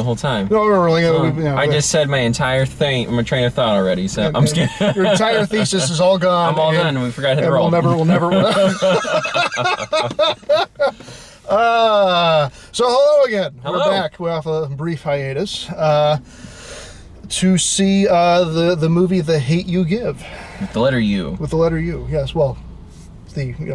the whole time. No, really. I just said my entire my train of thought already, so I'm scared. Your entire thesis is all gone. I'm all done. We forgot to hit roll. We'll never. So hello again. Hello. We're back. We're off a brief hiatus to see the movie The Hate You Give. With the letter U. With the letter U, yes. Well,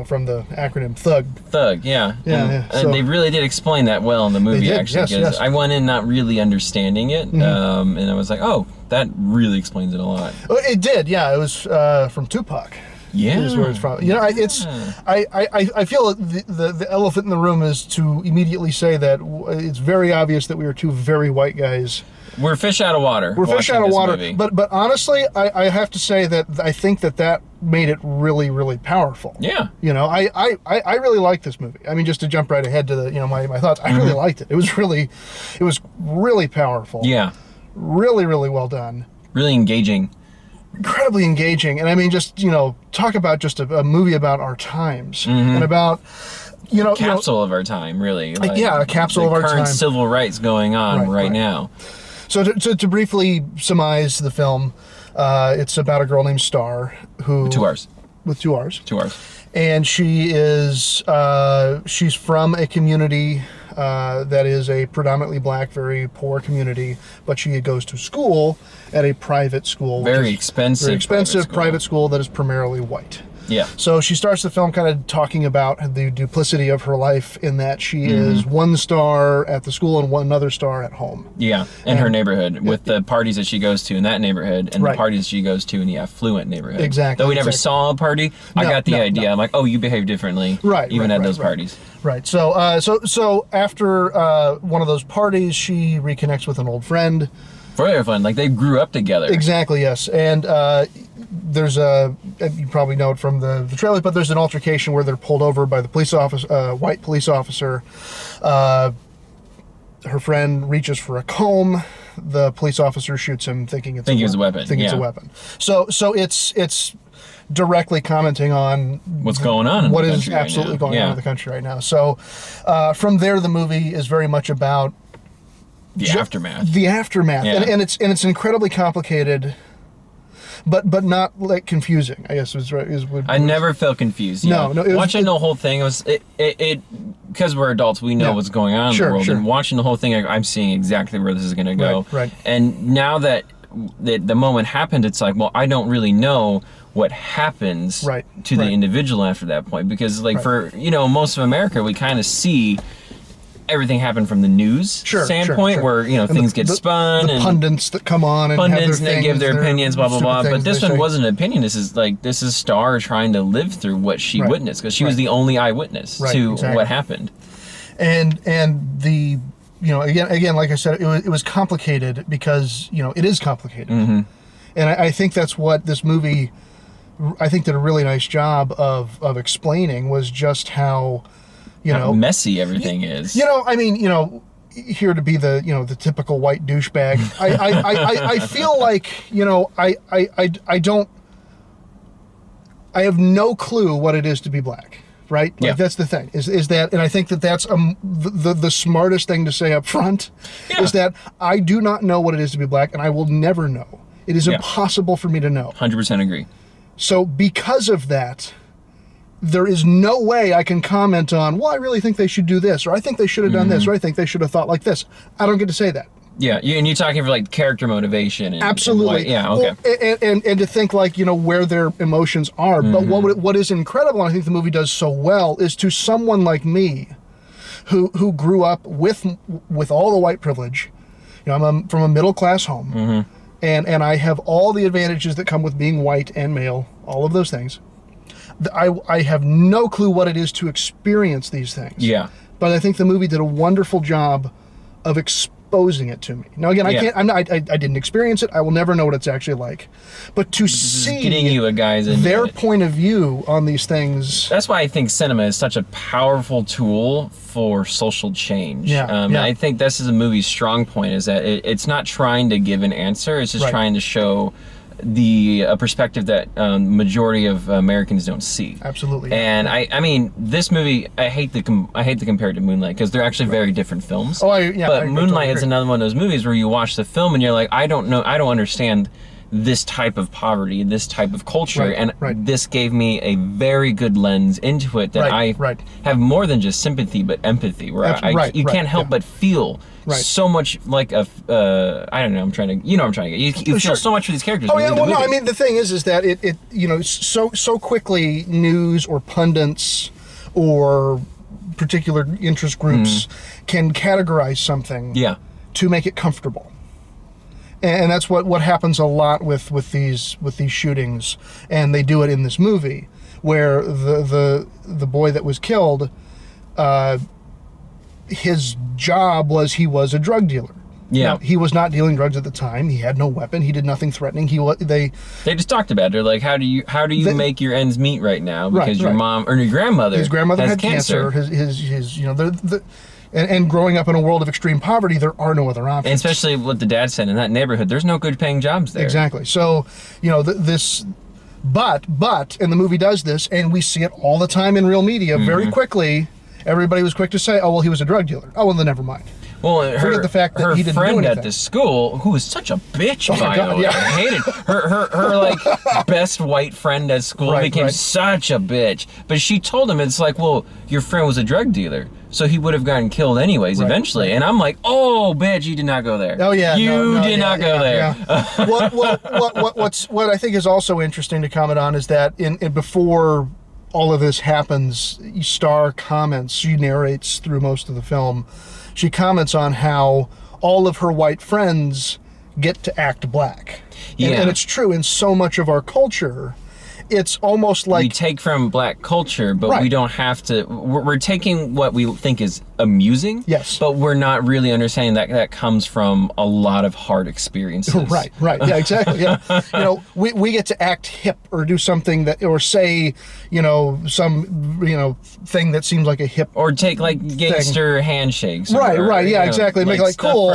from the acronym Thug. Thug, yeah. Yeah. So, they really did explain that well in the movie, actually. Yes. I went in not really understanding it, and I was like, oh, that really explains it a lot. It did, yeah. It was from Tupac. Yeah. Is where it's from. You know, I feel the elephant in the room is to immediately say that it's very obvious that we are two very white guys. We're fish out of water. We're fish out of water. Movie. But honestly, I have to say that I think that made it really, really powerful. Yeah. You know, I really liked this movie. I mean, just to jump right ahead to my thoughts, I really liked it. It was really powerful. Yeah. Really, really well done. Really engaging. Incredibly engaging. And I mean, just, talk about just a movie about our times and about, capsule of our time, really. Yeah, a capsule of our time. Current civil rights going on right now. So to briefly surmise the film, it's about a girl named Star who... With 2 R's. With 2 R's. 2 R's. And she is, she's from a community that is a predominantly black, very poor community, but she goes to school at a private school. Very expensive private school that is primarily white. Yeah. So she starts the film kind of talking about the duplicity of her life in that she is 1 star at the school and another star at home. Yeah, in her neighborhood, with the parties that she goes to in that neighborhood and the parties she goes to in the affluent neighborhood. Exactly. Though we never saw a party, I got the idea. I'm like, oh, you behave differently, even at those parties. Right. So after one of those parties, she reconnects with an old friend. Very fun. Like, they grew up together. Exactly, yes. And there's you probably know it from the trailer, but there's an altercation where they're pulled over by the police officer, white police officer. Her friend reaches for a comb. The police officer shoots him, thinking it's a weapon. It's a weapon. So it's directly commenting on what's going on in what the is absolutely going on in the country right now. So from there, the movie is very much about the aftermath. The aftermath, yeah. and it's incredibly complicated, but not like confusing. I guess I never felt confused. No. Watching the whole thing was it because we're adults, we know what's going on in the world, and watching the whole thing, I'm seeing exactly where this is going to go. Right. And now that the moment happened, it's like, well, I don't really know what happens to the individual after that point, because for most of America, we kind of see everything happen from the news standpoint, where things get spun, and pundits that come on and they give their opinions, blah blah blah. But this one wasn't an opinion. This is Star trying to live through what she witnessed, because she was the only eyewitness to what happened. And the again, like I said, it was complicated because it is complicated, and I think that's what this movie, I think, did a really nice job of explaining, was just how how messy everything is. I mean, here to be the typical white douchebag. I feel like I have no clue what it is to be black. Right? Like, that's the thing. Is that, and I think that's the smartest thing to say up front, is that I do not know what it is to be black, and I will never know. It is impossible for me to know. 100% agree. So because of that, there is no way I can comment on, well, I really think they should do this, or I think they should have done this, or I think they should have thought like this. I don't get to say that. Yeah, and you're talking for like character motivation. And, absolutely. And okay. Well, and to think like, where their emotions are. But what is incredible, and I think the movie does so well, is to someone like me, who grew up with all the white privilege. I'm from a middle class home, and I have all the advantages that come with being white and male, all of those things. I have no clue what it is to experience these things. Yeah. But I think the movie did a wonderful job of exposing it to me. Now again, I didn't experience it. I will never know what it's actually like. But to see getting you a guy's their point of view on these things. That's why I think cinema is such a powerful tool for social change. I think this is a movie's strong point, is that it's not trying to give an answer. It's just trying to show a perspective that majority of Americans don't see. Absolutely. And I mean, this movie, I hate to compare it to Moonlight because they're actually very different films. Oh, but Moonlight is another one of those movies where you watch the film and you're like, I don't understand this type of poverty, this type of culture, and this gave me a very good lens into it that I have more than just sympathy but empathy, where you can't help but feel so much like a I don't know, I'm trying to get you feel so much for these characters. Oh yeah, well no, I mean the thing is that it you know, so quickly news or pundits or particular interest groups can categorize something to make it comfortable. And that's what happens a lot with these shootings, and they do it in this movie, where the boy that was killed, his job was he was a drug dealer. Yeah, now, he was not dealing drugs at the time. He had no weapon. He did nothing threatening. They just talked about it. They're like, how do you make your ends meet right now because your mom or your grandmother his grandmother has had cancer. His you know And growing up in a world of extreme poverty, there are no other options. And especially what the dad said, in that neighborhood, there's no good paying jobs there. Exactly. So, you know, but, and the movie does this, and we see it all the time in real media. Very quickly, everybody was quick to say, oh, well, he was a drug dealer. Oh, well, then never mind. Well, forget the fact that he didn't do anything. Her friend at the school, who was such a bitch, by the way, I hated her like best white friend at school became such a bitch. But she told him, it's like, well, your friend was a drug dealer, so he would have gotten killed anyways eventually. And I'm like, oh, bitch, you did not go there. Oh yeah, you did not go there. What I think is also interesting to comment on is that in before all of this happens, Star comments. She narrates through most of the film. She comments on how all of her white friends get to act black. And it's true in so much of our culture. It's almost like... We take from black culture, but we don't have to... We're taking what we think is amusing, but we're not really understanding that comes from a lot of hard experiences. Right. Yeah, exactly. Yeah. You know, we get to act hip or do something that, or say, you know, some, you know, thing that seems like a hip or take like gangster handshakes. Right. Yeah, exactly. Make it like cool,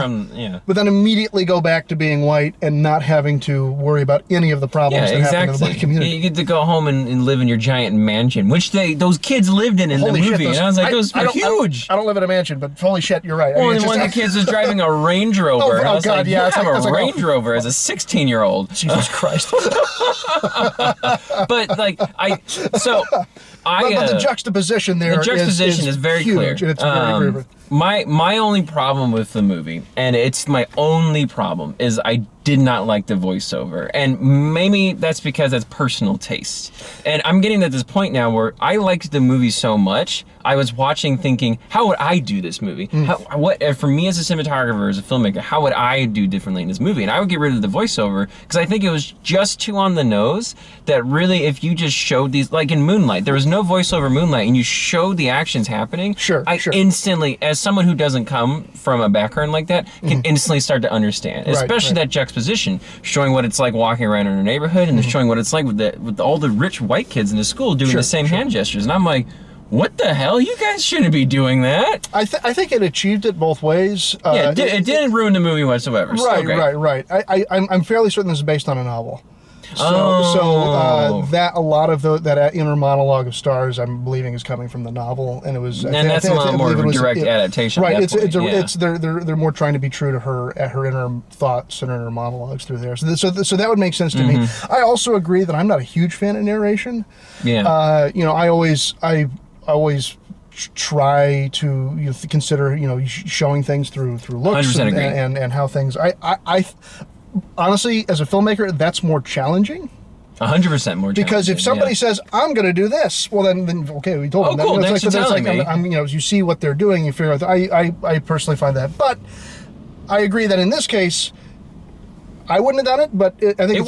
but then immediately go back to being white and not having to worry about any of the problems that happen in the black community. You get to go home and live in your giant mansion, which those kids lived in the movie. And I was like, those were huge. I don't live in a mansion, but holy shit, you're right. Well, I mean, one of the kids was driving a Range Rover. I was like, yeah, I have a Range Rover as a 16-year-old. Jesus Christ. But like, but the juxtaposition there is very huge, clear. And it's very vivid. My only problem with the movie, and it's my only problem, is I did not like the voiceover. And maybe that's because that's personal taste. And I'm getting to this point now where I liked the movie so much, I was watching thinking, how would I do this movie? For me as a cinematographer, as a filmmaker, how would I do differently in this movie? And I would get rid of the voiceover because I think it was just too on the nose that really if you just showed these, like in Moonlight, there was no voiceover in Moonlight and you showed the actions happening. Instantly, as someone who doesn't come from a background like that, can instantly start to understand, especially that juxtaposition, showing what it's like walking around in a neighborhood and showing what it's like with all the rich white kids in the school doing the same hand gestures. And I'm like, what the hell? You guys shouldn't be doing that. I think it achieved it both ways. It didn't ruin the movie whatsoever. Right. I'm fairly certain this is based on a novel. So that a lot of that inner monologue of Stars, I'm believing, is coming from the novel, and it was. And that's a lot more of a direct adaptation. Right. They're more trying to be true to her inner thoughts and her inner monologues through there. So that would make sense to me. I also agree that I'm not a huge fan of narration. Yeah. You know, I always try to consider showing things through looks and how things. I honestly, as a filmmaker, that's more challenging. 100% more challenging. Because if somebody says, I'm going to do this, well, then okay, we told them. Oh, cool, thanks for telling me. You see what they're doing, you figure out. I personally find that. But I agree that in this case, I wouldn't have done it, but I think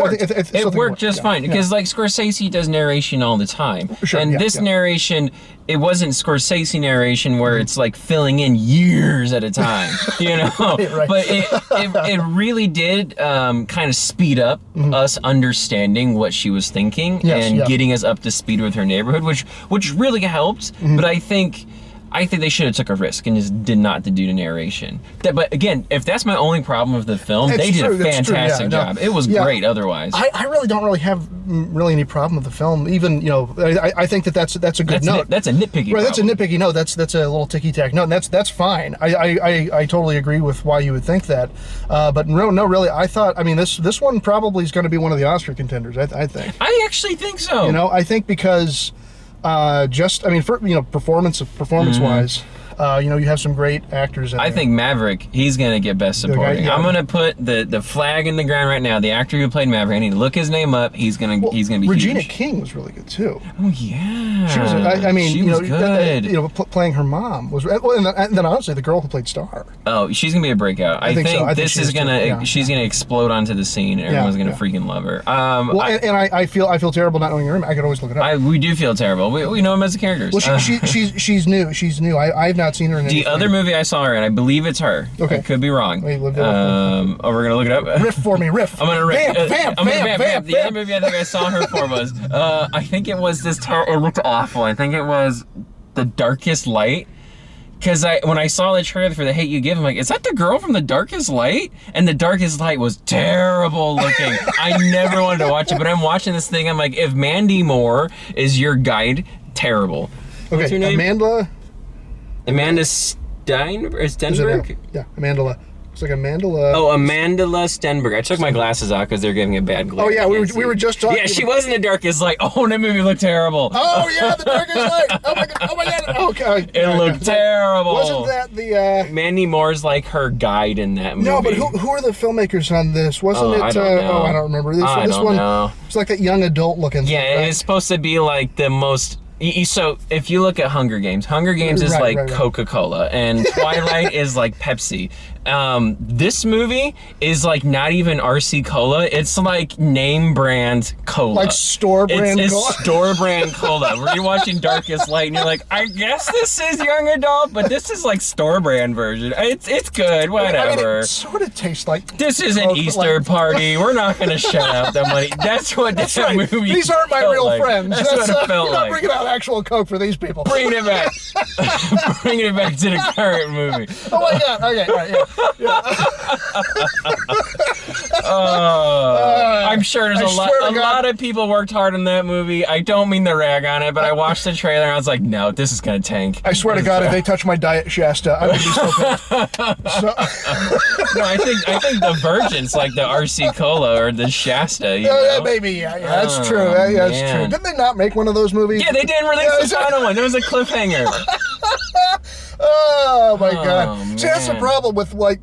it worked just fine. Because like Scorsese does narration all the time. This narration, it wasn't Scorsese narration where it's like filling in years at a time, you know? But it really did kind of speed up us understanding what she was thinking and getting us up to speed with her neighborhood, which really helped. But I think I think they should have took a risk and just did not do the narration. But again, if that's my only problem with the film, they did a fantastic job. It was great otherwise. I really don't really have any problem with the film. Even, you know, I think that's a good note. That's a nitpicky Right, that's a nitpicky note. That's a little ticky-tack note, and that's fine. I totally agree with why you would think that. But no, really, I thought, I mean, this one probably is going to be one of the Oscar contenders, I think. I actually think so. You know, I think because performance-wise, you know, you have some great actors in there. I think Maverick, he's going to get Best Supporting. I'm going to put the flag in the ground right now. The actor who played Maverick, I need to look his name up. He's going to be Regina huge. King was really good, too. Oh, yeah. She was, she was good. Playing her mom was, and then honestly, the girl who played Star. Oh, she's going to be a breakout. I think so. this is going to, she's going to explode onto the scene, and everyone's going to freaking love her. I feel terrible not knowing her name. I could always look it up. We do feel terrible. We know him as the characters. Well, she's new. She's new. I've not seen her in anything. The other movie I saw her in, I believe it's her. Okay. I could be wrong. Wait, we're going to look it up. Riff for me, riff. I'm going to riff. Vamp. The other movie I think I saw her for was, I think it was it looked awful. I think it was The Darkest Light. Because when I saw the trailer for The Hate You Give, I'm like, is that the girl from The Darkest Light? And The Darkest Light was terrible looking. I never wanted to watch it, but I'm watching this thing. I'm like, if Mandy Moore is your guide, terrible. Okay, what's her name? Amanda Stenberg? Yeah, Amanda. It's like Amanda. Oh, Amanda Stenberg. I took my glasses out because they're giving me a bad glare. Oh yeah, we were just talking. Yeah, she was in The Darkest Light. Oh, that movie looked terrible. Oh yeah, The Darkest Light. Oh my god. Okay. It looked terrible. Wasn't that the? Mandy Moore's like her guide in that movie. No, but who are the filmmakers on this? Wasn't it? I don't know. I don't remember. This one. It's like that young adult looking. Yeah, thing, right? It's supposed to be like the most. So if you look at Hunger Games is like Coca-Cola, and Twilight is like Pepsi. This movie is like not even RC Cola. It's like name brand cola. Like store brand cola? It's store brand cola. You're watching Darkest Light and you're like, I guess this is young adult, but this is like store brand version. It's good, whatever. It sort of tastes like this is an Easter party. We're not going to shut out the money. That's what that movie These aren't my real friends. That's what it felt like. Bringing out actual Coke for these people. Bringing it back. Bringing it back to the current movie. Oh my god. Okay, all right, yeah. I'm sure there's a lot of people worked hard on that movie. I don't mean to rag on it, but I watched the trailer and I was like, no, this is gonna tank. I swear to God, if they touch my Diet Shasta, I'm gonna be so pissed. No, I think the Virgin's like the RC Cola or the Shasta. You know? Maybe, that's true. That's true. Didn't they not make one of those movies? Yeah, they didn't release the final one. There was a cliffhanger. Oh my god. Man. See, that's the problem with like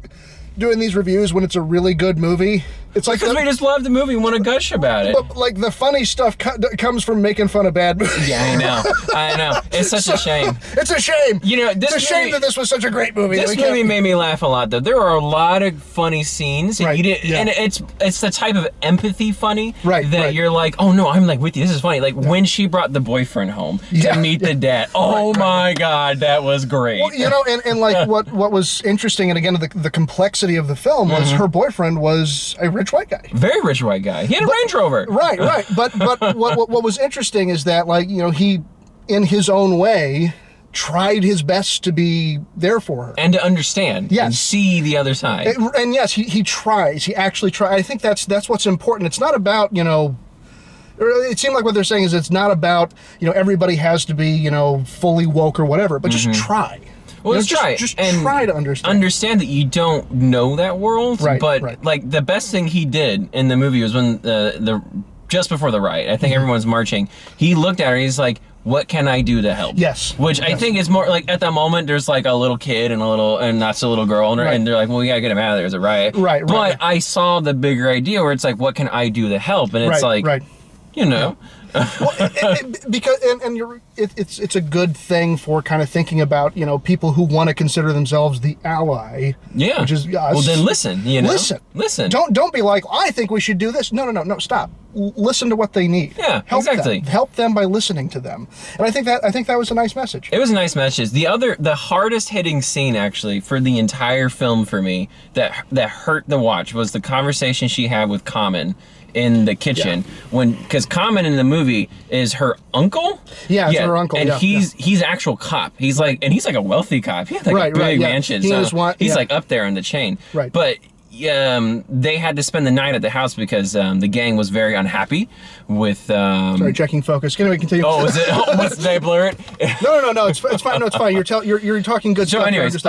doing these reviews when it's a really good movie. It's like because we just love the movie and want to gush about it. But like the funny stuff comes from making fun of bad movies. Yeah, I know. It's such a shame. It's a shame. You know, it's a shame that this was such a great movie. This movie made me laugh a lot, though. There are a lot of funny scenes, and and it's the type of empathy funny that you're like, oh no, I'm like with you. This is funny. Like when she brought the boyfriend home to meet the dad. Oh my god, that was great. Well, you know, and like what was interesting, and again the complexity of the film was her boyfriend was a rich white guy. Very rich white guy. He had a Range Rover. Right. But what was interesting is that, like, you know, he, in his own way, tried his best to be there for her. And to understand. Yes. And see the other side. And yes, he tries. He actually tries. I think that's what's important. It's not about, you know, it seemed like what they're saying is it's not about, you know, everybody has to be, you know, fully woke or whatever, but just try. Well, let's try. Just try to understand. Understand that you don't know that world. But like the best thing he did in the movie was when the just before the riot, I think everyone's marching. He looked at her. He's like, "What can I do to help?" Yes. Which I think is more like at the moment. There's like a little kid and not so little girl, and they're like, "Well, we gotta get him out of there. There's a riot." Right. But I saw the bigger idea where it's like, "What can I do to help?" And it's like, you know. Well, because it's a good thing for kind of thinking about, you know, people who want to consider themselves the ally. Yeah. Which is us. Well, then listen. You know. Listen. Don't be like, I think we should do this. No. Stop. Listen to what they need. Yeah. Exactly. Help them by listening to them. And I think that was a nice message. It was a nice message. The hardest hitting scene actually for the entire film for me that hurt the watch was the conversation she had with Common in the kitchen because Common in the movie is her uncle. Yeah, it's her uncle. And he's actual cop. He's like a wealthy cop. He had like a big mansion. He's like up there in the chain. Right. But they had to spend the night at the house because the gang was very unhappy with. Sorry, checking focus. Can we continue? Oh, is it? Oh, did I blur it? No. It's fine. No, it's fine. You're talking good stuff. So, anyways,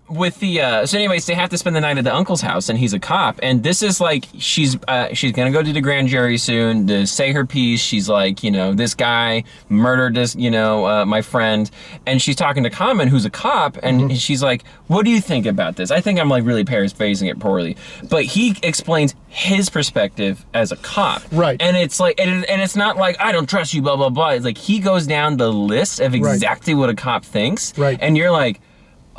with the so anyways, they have to spend the night at the uncle's house, and he's a cop, and this is like she's gonna go to the grand jury soon to say her piece. She's like, this guy murdered this, my friend, and she's talking to Common, who's a cop, and she's like, what do you think about this? I think I'm like really paraphrasing it poorly, but he explains his perspective as a cop, right? And it's like, and it's not like I don't trust you, blah blah blah. It's like he goes down the list of exactly what a cop thinks, right? And you're like,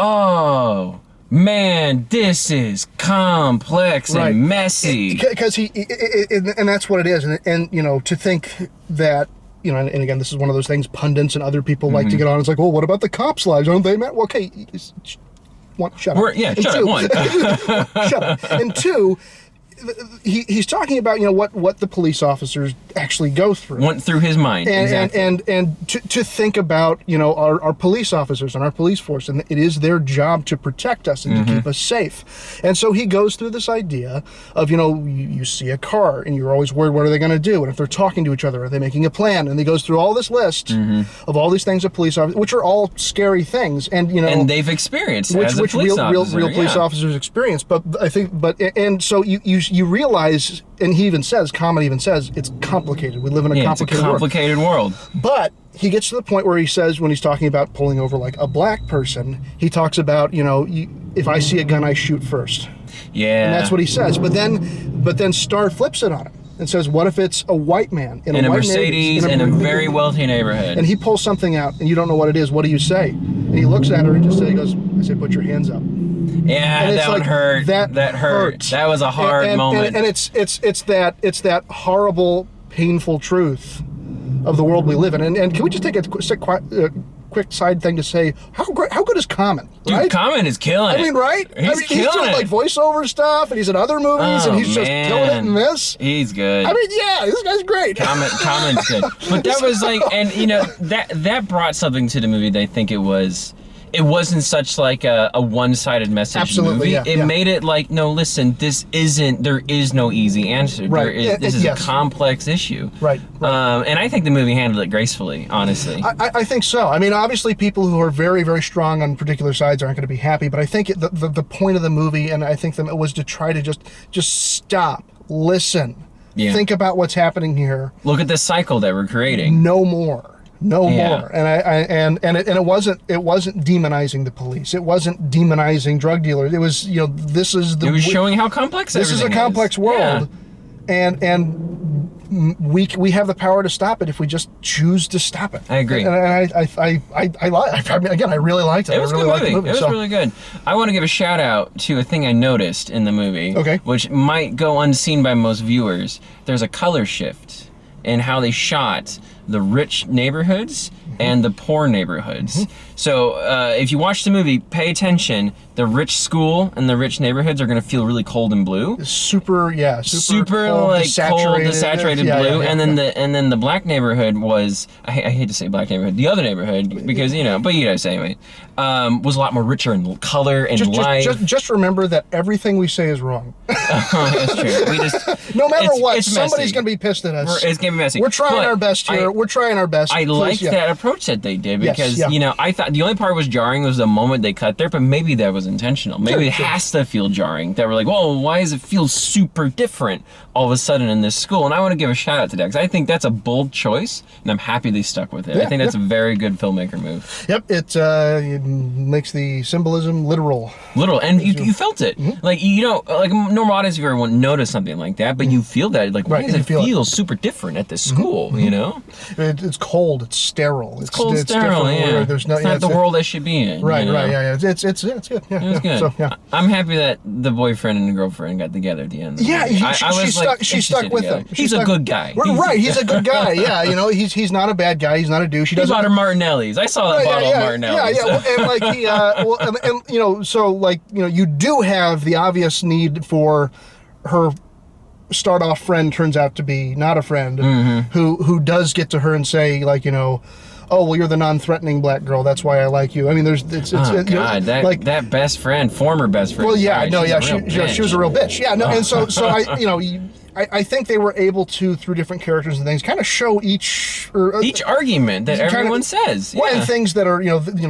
oh man, this is complex and messy. Because and that's what it is. And to think that, and again, this is one of those things pundits and other people like to get on. It's like, well, what about the cops' lives? Aren't they met? Well, okay, shut up. Shut up. One. Shut up. And two, he's talking about what the police officers actually go through. Went through his mind. And to think about our police officers and our police force, and it is their job to protect us and to keep us safe. And so he goes through this idea of you see a car and you're always worried, what are they going to do? And if they're talking to each other, are they making a plan? And he goes through all this list of all these things of police officers, which are all scary things, and and they've experienced which real police yeah. officers experience. But I think, and so you realize, and he even says, Common even says, it's complicated. We live in a complicated world. But he gets to the point where he says, when he's talking about pulling over like a black person, he talks about, if I see a gun, I shoot first. Yeah. And that's what he says. But then Starr flips it on him and says, what if it's a white man in a Mercedes in a very wealthy neighborhood? And he pulls something out and you don't know what it is. What do you say? And he looks at her and just goes, I say, put your hands up. Yeah, that one hurt. That hurt. That was a hard moment. And it's that horrible, painful truth of the world we live in. And can we just take a quick side thing to say, how good is Common? Right? Dude, Common is killing it. I mean, right? He's doing like voiceover stuff, and he's in other movies, and he's just killing it in this. He's good. I mean, yeah, this guy's great. Common's good. But that was like, and that brought something to the movie that I think it wasn't such like a one-sided message movie. Yeah, it made it like, no, listen, there is no easy answer. Right. This is a complex issue. Right. And I think the movie handled it gracefully, honestly. I think so. I mean, obviously people who are very, very strong on particular sides aren't going to be happy, but I think the point of the movie, and I think it was to try to just stop, listen, think about what's happening here. Look at the cycle that we're creating. No more. And it wasn't demonizing the police. It wasn't demonizing drug dealers. It was it was showing how complex this is a complex world, and we have the power to stop it if we just choose to stop it. I agree. And I really liked it. It was a good movie. It was really good. I want to give a shout out to a thing I noticed in the movie, which might go unseen by most viewers. There's a color shift in how they shot the rich neighborhoods and the poor neighborhoods. So if you watch the movie, pay attention. The rich school and the rich neighborhoods are going to feel really cold and blue. Super cold, like desaturated blue. And then the black neighborhood was, I hate to say black neighborhood, the other neighborhood, because but you guys say anyway, was a lot more richer in color and life. Just remember that everything we say is wrong. That's true. No matter what, somebody's going to be pissed at us. It's going to be messy. We're trying our best here. We're trying our best. I liked that approach that they did because I thought the only part was jarring was the moment they cut there, but maybe that was intentional. Maybe it has to feel jarring. That we're like, whoa, why does it feel super different all of a sudden in this school? And I want to give a shout out to that because I think that's a bold choice, and I'm happy they stuck with it. I think that's a very good filmmaker move. Yep, it makes the symbolism literal. And you felt it. Like like a normal audience viewer wouldn't notice something like that, but you feel that. Like, why does it feel super different at this school? It's cold. It's sterile. It's cold, sterile. Yeah, it's not the world I should be in. Right. Yeah. It's good. Yeah, it was good. So, I'm happy that the boyfriend and the girlfriend got together at the end. Yeah, she stuck with him. He's a good guy. He's a good guy. Yeah, he's not a bad guy. He's not a douche. He bought her Martinelli's. I saw that bottle of Martinelli's. Yeah, and you do have the obvious need for her start off friend turns out to be not a friend, who does get to her and say, like, you know, oh, well, you're the non-threatening black girl. That's why I like you. I mean, there's, God, that best friend, former best friend. Well, yeah, sorry, no, yeah, she was a real bitch. Yeah, no, and so I think they were able to, through different characters and things, kind of show each argument that everyone says. Well, and things that are,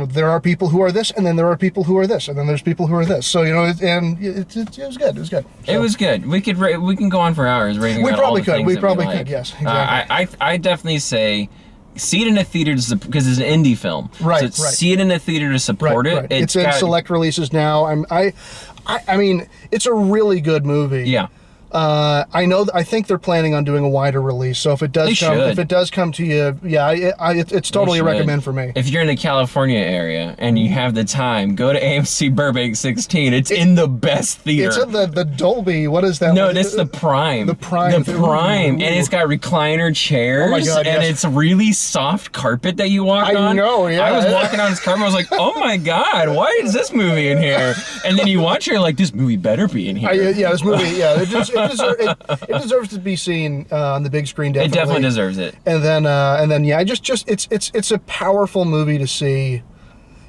there are people who are this, and then there are people who are this, and then there's people who are this. So, it was good. It was good. So, it was good. We can go on for hours rating. We probably could. We probably like. could. Yes, exactly. I definitely say, see it in a theater because it's an indie film. Right, so see it in a theater to support it. Right. It's in select releases now. I mean, it's a really good movie. Yeah. I think they're planning on doing a wider release. So if it does come to you, yeah, it's totally a recommend for me. If you're in the California area and you have the time, go to AMC Burbank 16. It's in the best theater. It's in the Dolby. What is that? No, that's the Prime. The Prime. And it's got recliner chairs. Oh my God, and yes. it's really soft carpet that you walk on. I know, yeah. I was walking on this carpet. I was like, oh my God, why is this movie in here? And then you watch it, you're like, this movie better be in here. Yeah, this movie, yeah. It deserves to be seen on the big screen. Definitely. It definitely deserves it. And then, yeah, it's a powerful movie to see,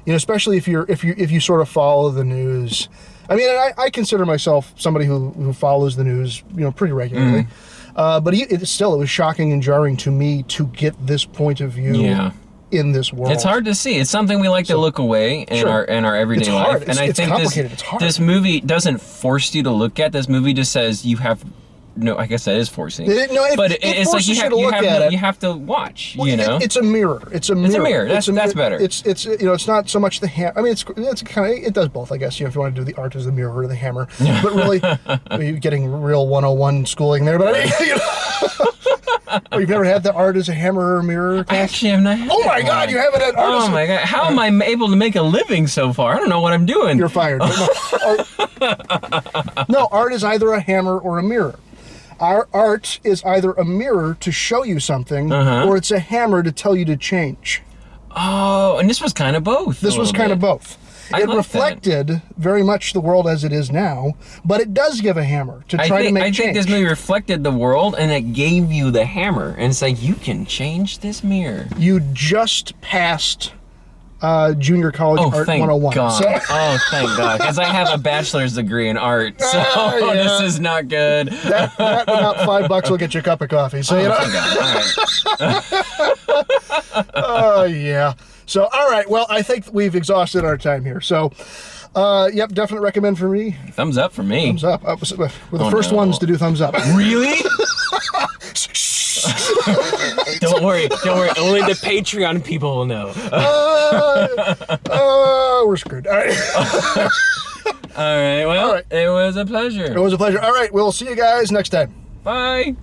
especially if you sort of follow the news. I mean, I consider myself somebody who follows the news, pretty regularly. But it was shocking and jarring to me to get this point of view. Yeah. In this world, it's hard to see. It's something we like to look away in our everyday life. And I think this movie doesn't force you to look at. This movie just says you have. No, I guess that is forcing. But it's like you have to watch. Well, it's a mirror. It's a mirror. That's better. It's not so much the hammer. I mean, it's kind of, it does both, I guess. If you want to do the art as the mirror or the hammer, but really, you're getting real 101 schooling there. But I mean, you've never had the art as a hammer or mirror class? I actually have not had Oh my God, you haven't had art. Oh my God, how am I able to make a living so far? I don't know what I'm doing. You're fired. No, art is either a hammer or a mirror. Our art is either a mirror to show you something, or it's a hammer to tell you to change. Oh, and this was kind of both. This was kind of both. It reflected very much the world as it is now, but it does give a hammer to try to make change. I think this movie reflected the world, and it gave you the hammer, and it's like, you can change this mirror. You just passed junior college art 101. God. So. Oh, thank God. Because I have a bachelor's degree in art, so this is not good. That about $5 will get you a cup of coffee. So, thank God. All right. Oh, yeah. So, all right. Well, I think we've exhausted our time here. So, yep, definite recommend for me. Thumbs up for me. Thumbs up. We're the first ones to do thumbs up. Really? Don't worry. Only the Patreon people will know. We're screwed. All right. All right. Well, It was a pleasure. It was a pleasure. All right. We'll see you guys next time. Bye.